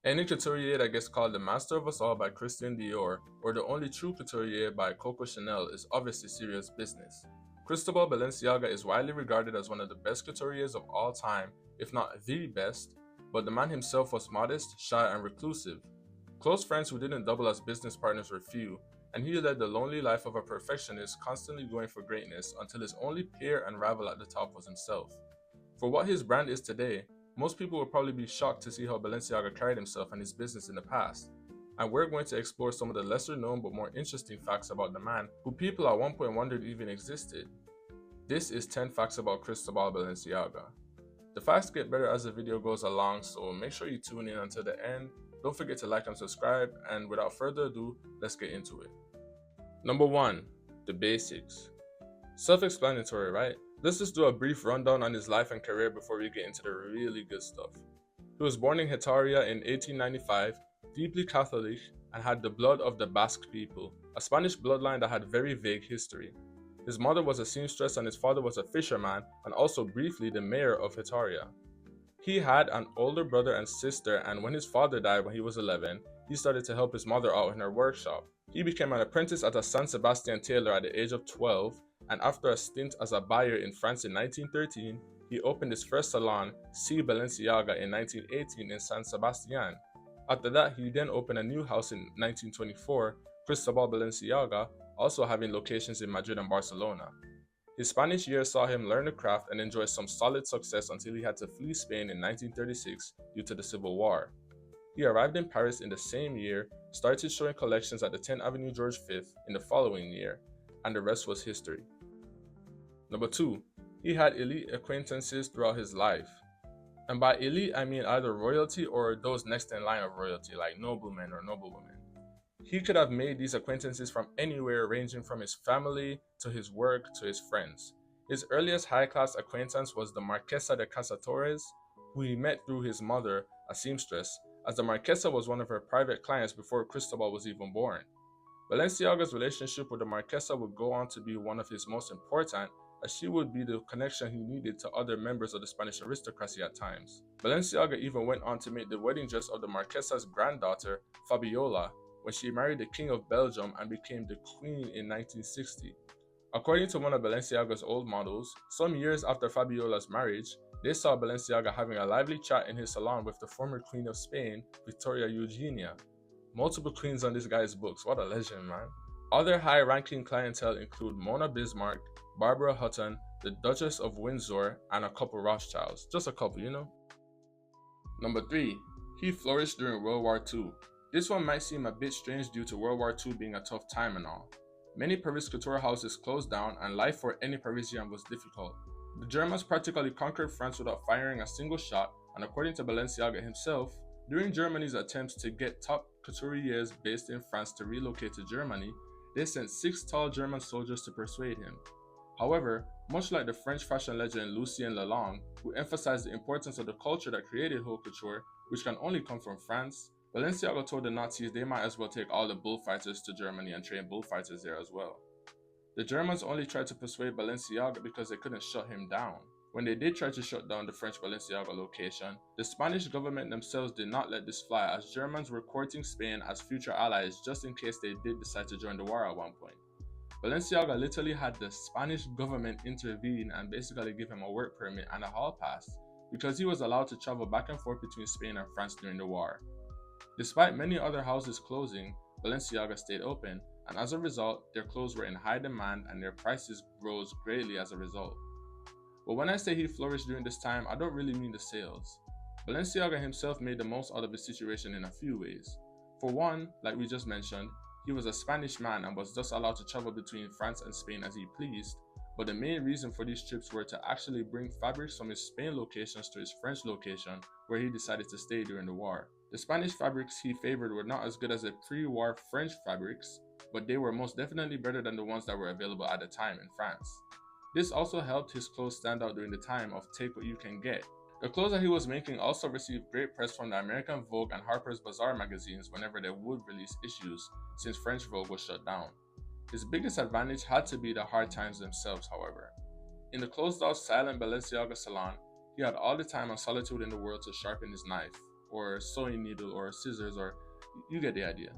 Any couturier that gets called the master of us all by Christian Dior or the only true couturier by Coco Chanel is obviously serious business. Cristobal Balenciaga is widely regarded as one of the best couturiers of all time, if not the best, but the man himself was modest, shy, and reclusive. Close friends who didn't double as business partners were few, and he led the lonely life of a perfectionist, constantly going for greatness until his only peer and rival at the top was himself. For what his brand is today, most people will probably be shocked to see how Balenciaga carried himself and his business in the past. And we're going to explore some of the lesser known but more interesting facts about the man who people at one point wondered even existed. This is 10 facts about Cristobal Balenciaga. The facts get better as the video goes along, so make sure you tune in until the end. Don't forget to like and subscribe, and without further ado, let's get into it. Number 1. The basics. Self-explanatory, right? Let's just do a brief rundown on his life and career before we get into the really good stuff. He was born in Getaria in 1895, deeply Catholic, and had the blood of the Basque people, a Spanish bloodline that had very vague history. His mother was a seamstress and his father was a fisherman and also briefly the mayor of Getaria. He had an older brother and sister, and when his father died when he was 11, he started to help his mother out in her workshop. He became an apprentice at a San Sebastian tailor at the age of 12, and after a stint as a buyer in France in 1913, he opened his first salon, C. Balenciaga, in 1918 in San Sebastian. After that, he then opened a new house in 1924, Cristobal Balenciaga, also having locations in Madrid and Barcelona. His Spanish years saw him learn the craft and enjoy some solid success until he had to flee Spain in 1936 due to the Civil War. He arrived in Paris in the same year, started showing collections at the 10th Avenue George V in the following year, and the rest was history. Number 2. He had elite acquaintances throughout his life. And by elite, I mean either royalty or those next in line of royalty, like noblemen or noblewomen. He could have made these acquaintances from anywhere, ranging from his family to his work to his friends. His earliest high-class acquaintance was the Marquesa de Casatorres, who he met through his mother, a seamstress, as the Marquesa was one of her private clients before Cristobal was even born. Balenciaga's relationship with the Marquesa would go on to be one of his most important, as she would be the connection he needed to other members of the Spanish aristocracy at times. Balenciaga even went on to make the wedding dress of the Marquesa's granddaughter, Fabiola, when she married the King of Belgium and became the Queen in 1960. According to one of Balenciaga's old models, some years after Fabiola's marriage, they saw Balenciaga having a lively chat in his salon with the former Queen of Spain, Victoria Eugenia. Multiple queens on this guy's books, what a legend, man. Other high-ranking clientele include Mona Bismarck, Barbara Hutton, the Duchess of Windsor, and a couple Rothschilds. Just a couple, you know? Number 3. He flourished during World War II. This one might seem a bit strange due to World War II being a tough time and all. Many Paris couture houses closed down and life for any Parisian was difficult. The Germans practically conquered France without firing a single shot, and according to Balenciaga himself, during Germany's attempts to get top couturiers based in France to relocate to Germany, they sent 6 tall German soldiers to persuade him. However, much like the French fashion legend Lucien Lelong, who emphasized the importance of the culture that created haute couture, which can only come from France, Balenciaga told the Nazis they might as well take all the bullfighters to Germany and train bullfighters there as well. The Germans only tried to persuade Balenciaga because they couldn't shut him down. When they did try to shut down the French Balenciaga location, the Spanish government themselves did not let this fly, as Germans were courting Spain as future allies just in case they did decide to join the war at one point. Balenciaga literally had the Spanish government intervene and basically give him a work permit and a hall pass because he was allowed to travel back and forth between Spain and France during the war. Despite many other houses closing, Balenciaga stayed open, and as a result, their clothes were in high demand and their prices rose greatly as a result. But when I say he flourished during this time, I don't really mean the sales. Balenciaga himself made the most out of the situation in a few ways. For one, like we just mentioned, he was a Spanish man and was thus allowed to travel between France and Spain as he pleased, but the main reason for these trips were to actually bring fabrics from his Spain locations to his French location, where he decided to stay during the war. The Spanish fabrics he favored were not as good as the pre-war French fabrics, but they were most definitely better than the ones that were available at the time in France. This also helped his clothes stand out during the time of take what you can get. The clothes that he was making also received great press from the American Vogue and Harper's Bazaar magazines whenever they would release issues, since French Vogue was shut down. His biggest advantage had to be the hard times themselves, however. In the closed-off silent Balenciaga salon, he had all the time and solitude in the world to sharpen his knife. or sewing needle or scissors, or you get the idea.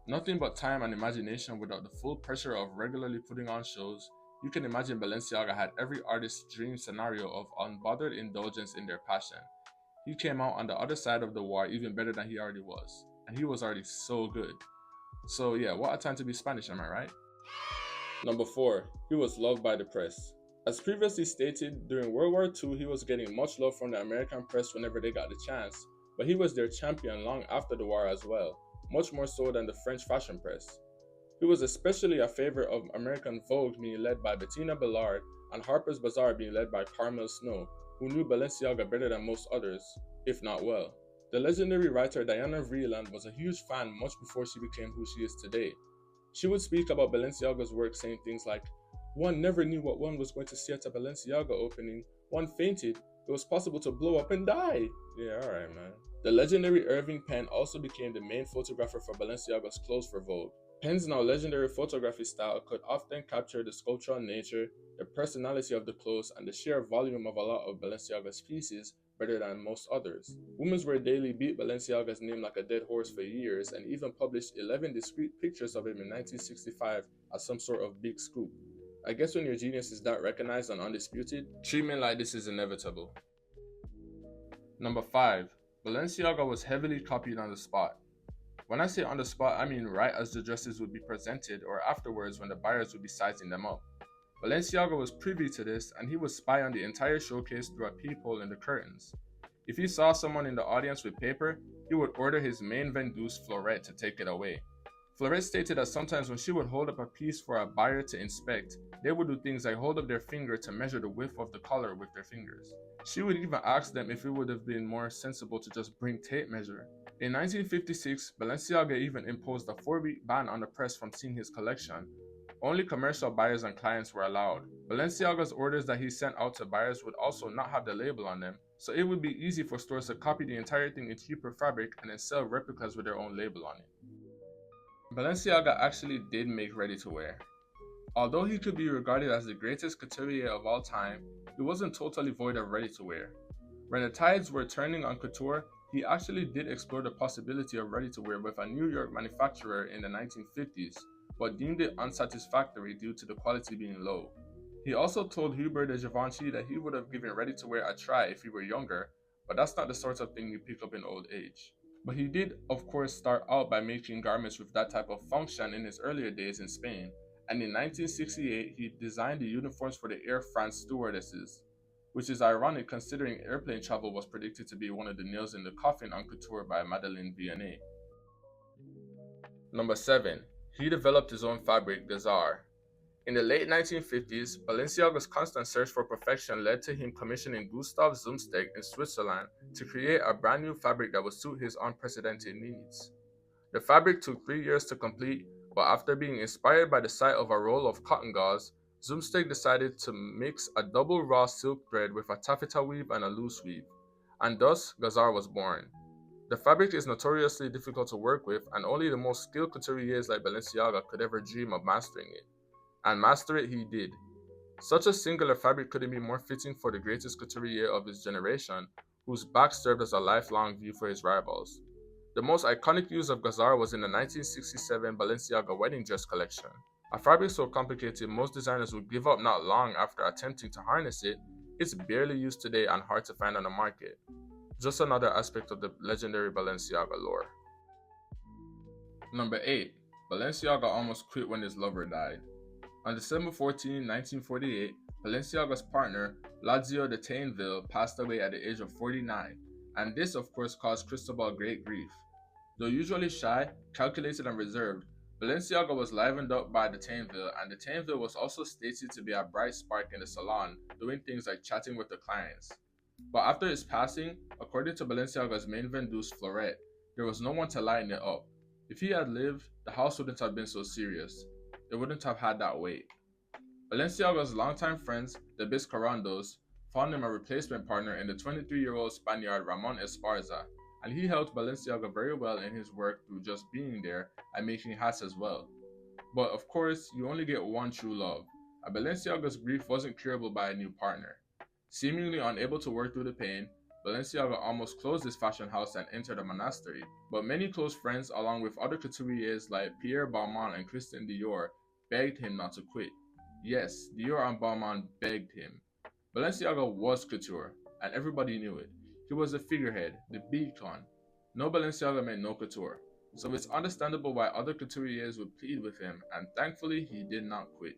Nothing but time and imagination without the full pressure of regularly putting on shows. You can imagine Balenciaga had every artist's dream scenario of unbothered indulgence in their passion. He came out on the other side of the war even better than he already was, and he was already so good. So yeah, what a time to be Spanish, am I right? Number 4, he was loved by the press. As previously stated, during World War II, he was getting much love from the American press whenever they got the chance, but he was their champion long after the war as well, much more so than the French fashion press. He was especially a favorite of American Vogue being led by Bettina Ballard and Harper's Bazaar being led by Carmel Snow, who knew Balenciaga better than most others, if not well. The legendary writer Diana Vreeland was a huge fan much before she became who she is today. She would speak about Balenciaga's work saying things like, "One never knew what one was going to see at a Balenciaga opening. One fainted. It was possible to blow up and die." Yeah, alright, man. The legendary Irving Penn also became the main photographer for Balenciaga's clothes for Vogue. Penn's now legendary photography style could often capture the sculptural nature, the personality of the clothes, and the sheer volume of a lot of Balenciaga's pieces better than most others. Women's Wear Daily beat Balenciaga's name like a dead horse for years and even published 11 discrete pictures of him in 1965 as some sort of big scoop. I guess when your genius is that recognized and undisputed, treatment like this is inevitable. Number 5. Balenciaga was heavily copied on the spot. When I say on the spot, I mean right as the dresses would be presented or afterwards when the buyers would be sizing them up. Balenciaga was privy to this and he would spy on the entire showcase through a peephole in the curtains. If he saw someone in the audience with paper, he would order his main vendeuse Flourished to take it away. Flourished stated that sometimes when she would hold up a piece for a buyer to inspect, they would do things like hold up their finger to measure the width of the collar with their fingers. She would even ask them if it would have been more sensible to just bring tape measure. In 1956, Balenciaga even imposed a 4-week ban on the press from seeing his collection. Only commercial buyers and clients were allowed. Balenciaga's orders that he sent out to buyers would also not have the label on them, so it would be easy for stores to copy the entire thing in cheaper fabric and then sell replicas with their own label on it. Balenciaga actually did make ready-to-wear. Although he could be regarded as the greatest couturier of all time, he wasn't totally void of ready-to-wear. When the tides were turning on couture, he actually did explore the possibility of ready-to-wear with a New York manufacturer in the 1950s, but deemed it unsatisfactory due to the quality being low. He also told Hubert de Givenchy that he would have given ready-to-wear a try if he were younger, but that's not the sort of thing you pick up in old age. But he did, of course, start out by making garments with that type of function in his earlier days in Spain, and in 1968 he designed the uniforms for the Air France stewardesses, which is ironic considering airplane travel was predicted to be one of the nails in the coffin on couture by Madeleine Vianney. Number 7. He developed his own fabric, Gazar. In the late 1950s, Balenciaga's constant search for perfection led to him commissioning Gustav Zumsteck in Switzerland to create a brand new fabric that would suit his unprecedented needs. The fabric took 3 years to complete, but after being inspired by the sight of a roll of cotton gauze, Zumsteck decided to mix a double raw silk thread with a taffeta weave and a loose weave, and thus Gazar was born. The fabric is notoriously difficult to work with, and only the most skilled couturiers like Balenciaga could ever dream of mastering it. And master it he did. Such a singular fabric couldn't be more fitting for the greatest couturier of his generation, whose back served as a lifelong view for his rivals. The most iconic use of Gazar was in the 1967 Balenciaga wedding dress collection. A fabric so complicated most designers would give up not long after attempting to harness it, it's barely used today and hard to find on the market. Just another aspect of the legendary Balenciaga lore. Number 8. Balenciaga almost quit when his lover died. On December 14, 1948, Balenciaga's partner, Lazio de Tainville, passed away at the age of 49, and this of course caused Cristóbal great grief. Though usually shy, calculated and reserved, Balenciaga was livened up by de Tainville, and de Tainville was also stated to be a bright spark in the salon, doing things like chatting with the clients. But after his passing, according to Balenciaga's main vendeuse Flourished, there was no one to lighten it up. If he had lived, the house wouldn't have been so serious. It wouldn't have had that weight. Balenciaga's longtime friends, the Biscarandos, found him a replacement partner in the 23-year-old Spaniard Ramon Esparza, and he helped Balenciaga very well in his work through just being there and making hats as well. But of course, you only get one true love, and Balenciaga's grief wasn't curable by a new partner. Seemingly unable to work through the pain, Balenciaga almost closed his fashion house and entered a monastery, but many close friends, along with other couturiers like Pierre Balmain and Christian Dior, begged him not to quit. Yes, Dior and Balmain begged him. Balenciaga was couture, and everybody knew it. He was the figurehead, the beacon. No Balenciaga meant no couture, so it's understandable why other couturiers would plead with him, and thankfully he did not quit.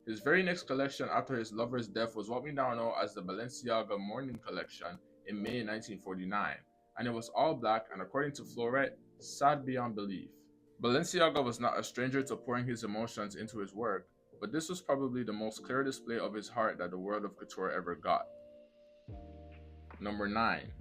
His very next collection after his lover's death was what we now know as the Balenciaga Mourning Collection in May 1949, and it was all black and, according to Flourished, sad beyond belief. Balenciaga was not a stranger to pouring his emotions into his work, but this was probably the most clear display of his heart that the world of couture ever got. Number 9.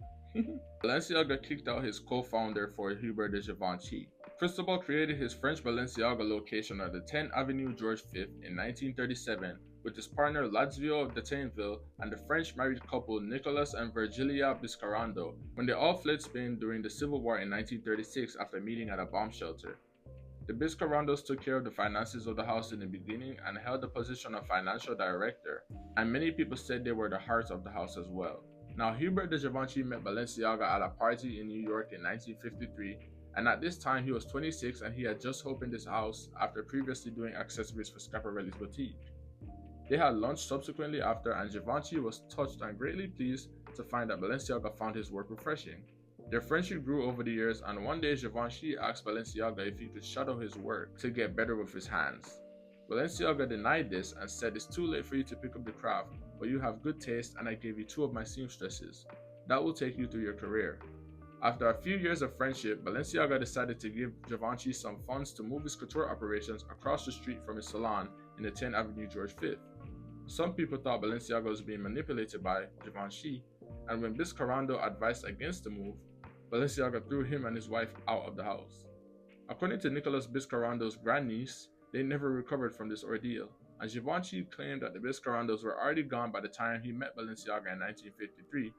Balenciaga kicked out his co-founder for Hubert de Givenchy. Cristóbal created his French Balenciaga location at the 10th Avenue George V in 1937 with his partner Lazio de Tainville and the French married couple Nicolas and Virgilia Biscarando when they all fled Spain during the Civil War in 1936 after meeting at a bomb shelter. The Biscarandos took care of the finances of the house in the beginning and held the position of financial director, and many people said they were the heart of the house as well. Now, Hubert de Givenchy met Balenciaga at a party in New York in 1953, and at this time he was 26 and he had just opened his house after previously doing accessories for Schiaparelli's boutique. They had lunch subsequently after, and Givenchy was touched and greatly pleased to find that Balenciaga found his work refreshing. Their friendship grew over the years, and one day Givenchy asked Balenciaga if he could shadow his work to get better with his hands. Balenciaga denied this and said, "It's too late for you to pick up the craft, but you have good taste and I gave you 2 of my seamstresses. That will take you through your career." After a few years of friendship, Balenciaga decided to give Givenchy some funds to move his couture operations across the street from his salon in the 10th Avenue George V. Some people thought Balenciaga was being manipulated by Givenchy, and when Biscarando advised against the move, Balenciaga threw him and his wife out of the house. According to Nicolas Biscarando's grandniece, they never recovered from this ordeal, and Givenchy claimed that the Biscarandos were already gone by the time he met Balenciaga in 1953,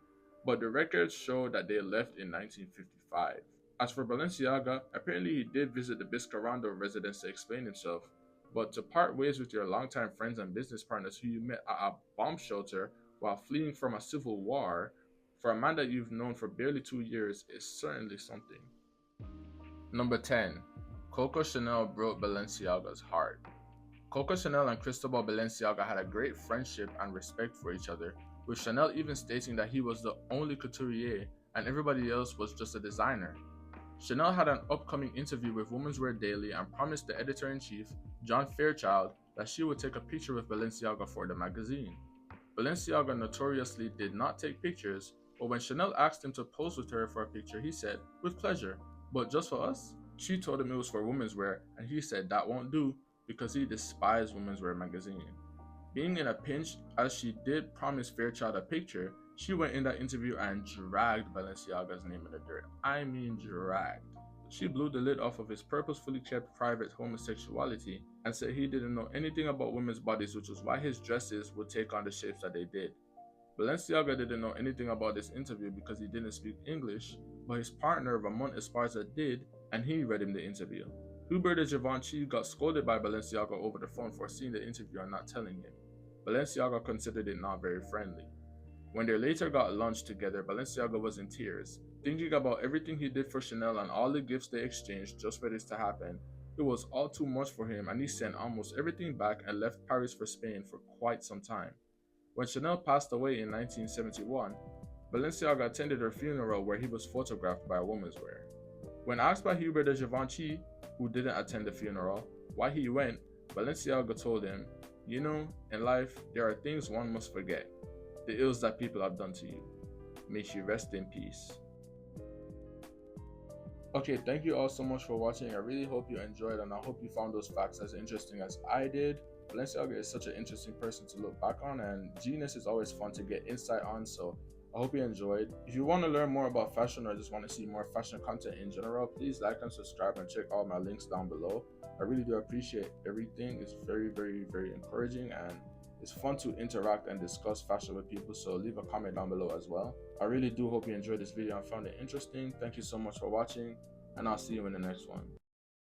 but the records show that they left in 1955. As for Balenciaga, apparently he did visit the Biscarando residence to explain himself, but to part ways with your longtime friends and business partners who you met at a bomb shelter while fleeing from a civil war, for a man that you've known for barely 2 years, is certainly something. Number 10. Coco Chanel broke Balenciaga's heart. Coco Chanel and Cristóbal Balenciaga had a great friendship and respect for each other, with Chanel even stating that he was the only couturier and everybody else was just a designer. Chanel had an upcoming interview with Women's Wear Daily and promised the editor-in-chief, John Fairchild, that she would take a picture with Balenciaga for the magazine. Balenciaga notoriously did not take pictures, but when Chanel asked him to pose with her for a picture, he said, "With pleasure, but just for us?" She told him it was for women's wear, and he said that won't do because he despised Women's Wear magazine. Being in a pinch, as she did promise Fairchild a picture, she went in that interview and dragged Balenciaga's name in the dirt. I mean dragged. She blew the lid off of his purposefully kept private homosexuality and said he didn't know anything about women's bodies, which was why his dresses would take on the shapes that they did. Balenciaga didn't know anything about this interview because he didn't speak English, but his partner Ramon Esparza did, and he read him the interview. Hubert de Givenchy got scolded by Balenciaga over the phone for seeing the interview and not telling him. Balenciaga considered it not very friendly. When they later got lunch together, Balenciaga was in tears, thinking about everything he did for Chanel and all the gifts they exchanged just for this to happen. It was all too much for him, and he sent almost everything back and left Paris for Spain for quite some time. When Chanel passed away in 1971, Balenciaga attended her funeral where he was photographed by a Women's Wear. When asked by Hubert de Givenchy, who didn't attend the funeral, why he went, Balenciaga told him, "You know, in life, there are things one must forget. The ills that people have done to you. May she rest in peace." Okay, thank you all so much for watching. I really hope you enjoyed, and I hope you found those facts as interesting as I did. Balenciaga is such an interesting person to look back on, and genius is always fun to get insight on, so I hope you enjoyed. If you want to learn more about fashion or just want to see more fashion content in general, please like and subscribe and check all my links down below. I really do appreciate everything. It's very, very, very encouraging, and it's fun to interact and discuss fashion with people, so leave a comment down below as well. I really do hope you enjoyed this video and found it interesting. Thank you so much for watching, and I'll see you in the next one.